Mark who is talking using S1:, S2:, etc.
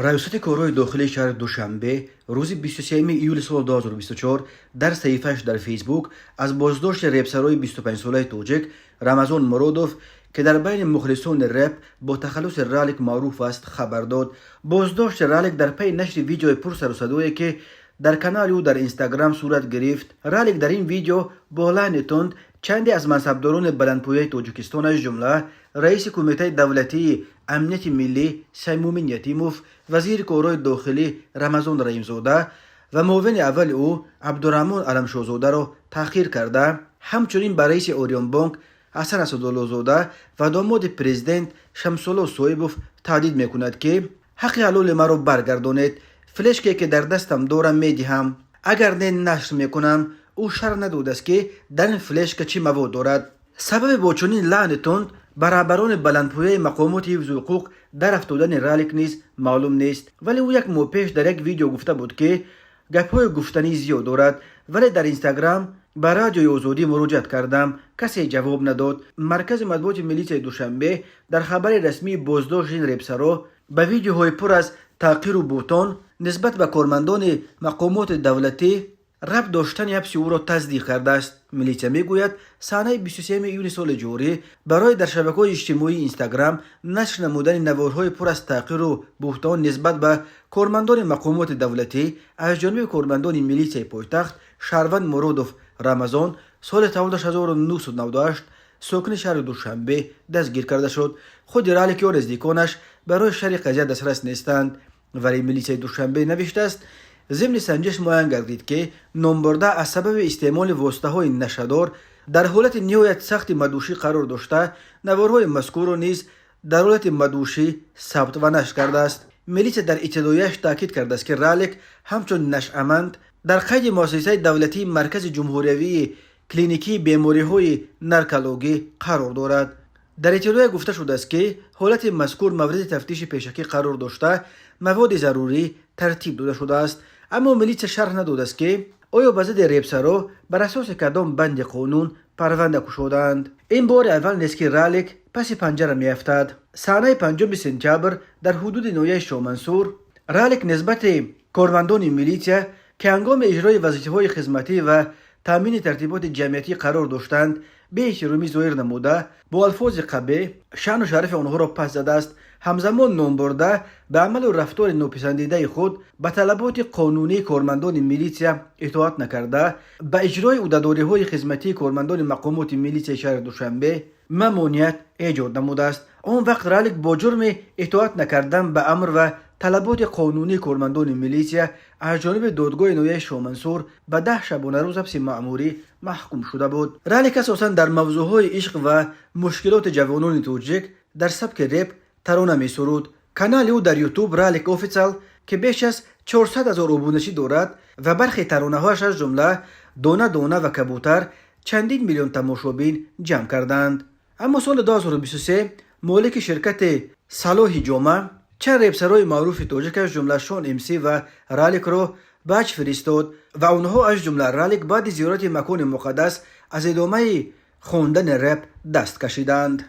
S1: ریاست کارهای داخلی شهر دوشنبه روز 23 ایول سال 2024 در صحیفه‌اش در فیسبوک از بازداشت رپسرای 25 ساله توجیک رمضان مرودوف که در بین مخلصان رپ با تخلص رالیک معروف است خبر داد. بازداشت رالیک در پی نشر ویدیو پر سر و صدایی که در کانال او در اینستاگرام صورت گرفت. رالیک در این ویدیو با لحن تند چندی از منصبداران بلندپایه تاجیکستان از جمله رئیس کمیته دولتی امنیت ملی سیمومین یتیموف، وزیر کارهای داخلی رمضان رحیمزاده و معاون اول او عبدالرحمن علمشاهزاده را تحقیر کرده. همچنین به رئیس اوریون بانک حسن اسدالله‌زاده و داماد پرزیدنت شمس‌الله صایبوف تهدید میکند که حق حلال مرا برگردانید، فلشکی که در دستم دارم میدهم، اگر نه نشر میکنم او شر ندود است که در این فلشک چی مواد دارد. سبب با چنین لعن تند برابران بلندپایه مقامات حفظ حقوق در افتادن رالیک نیز معلوم نیست، ولی او یک ماه پیش در یک ویدیو گفته بود که گپ‌های گفتنی زیاد دارد، ولی در اینستاگرام به رادیوی آزادی مراجعه کردم، کسی جواب نداد. مرکز مطبوعات ملیسیای دوشنبه در خبر رسمی بازداشت این رپسرها به ویدیوهای پر از تحقیر و بهتان نسبت به کارمندان مقامات دولتی ربط داشتن حبس او را تصدیق کرده است. ملیسا میگوید صحنه 23 ایول سال جاری برای در شبکه‌های اجتماعی اینستاگرام نشر نمودن نوارهای پر از تحقیر و بهتان نسبت به کارمندان مقامات دولتی از جانب کارمندان ملیسای پایتخت شهروند مرودوف رمضان سال 1998 ساکن شهر دوشنبه دستگیر کرده شد. خود رالیک و نزدیکانش برای شرح قضیه دسترس نیستند، ولی ملیسای دوشنبه نوشته است ضمن سنجش معین گردید که نامبرده از سبب استعمال واسطه‌های نشه‌دار در حالت نهایت سخت مدوشی قرار داشته نوارهای مذکور را نیز در حالت مدوشی ثبت و نشر کرده است. ملیسا در ابتدایش تاکید کرده است که رالیک همچون نشأمند در قید مؤسسه دولتی مرکز جمهوری کلینیکی بیماری‌های نرکولوژی قرار دارد. در ابتدای گفته شده است که حالت مذکور مورد تفتیش پیشکی قرار داشته مواد ضروری ترتیب داده شده است، اما ملیسا شرح نداده است که آیا به ضد رپسرها بر اساس کدام بند قانون پرونده گشودند. این بار اول نیست که رالیک پس پنجره میافتد. صحنه 5 سپتامبر در حدود ناحیه شاه منصور رالیک نسبت کارمندان ملیسا که هنگام اجرای وظیفه‌های خدمتی و تامین ترتیبات جمعیتی قرار داشتند به احترامی ظاهر نموده با الفاظ قبیح شأن و شرف آنها را پس زده است. همزمان نام برده به عمل و رفتار ناپسندیده خود به طلبات قانونی کارمندان ملیسا اطاعت نکرده به اجرای عهده‌داری‌های خدمتی کارمندان مقامات ملیسای شهر دوشنبه ممانعت ایجاد نموده است. آن وقت رالیک با جرم اطاعت نکردن به امر و طلبات قانونی کارمندان ملیسا از جانب دادگاه ناحیه شاه منصور به 10 شبانه روز حبس مأموری محکوم شده بود. رالیک اساساً در موضوعهای عشق و مشکلات جوانان توجیک در سبک رپ ترانه می سرود. کانال او در یوتیوب رالیک آفیسیال که بیش از 400,000 ابونشی دارد و برخی ترانه‌هاش از جمله دانه دانه و کبوتر چندین میلیون تماشابین جمع کردند. اما سال 2023 مالک شرکت صلاح جامع چند رپسرهای معروف تاجیک از جمله شان امسی و رالیک را به حج فرستاد و آنها از جمله رالیک بعد زیارت مکان مقدس از ادامه خواندن رپ دست کشیدند.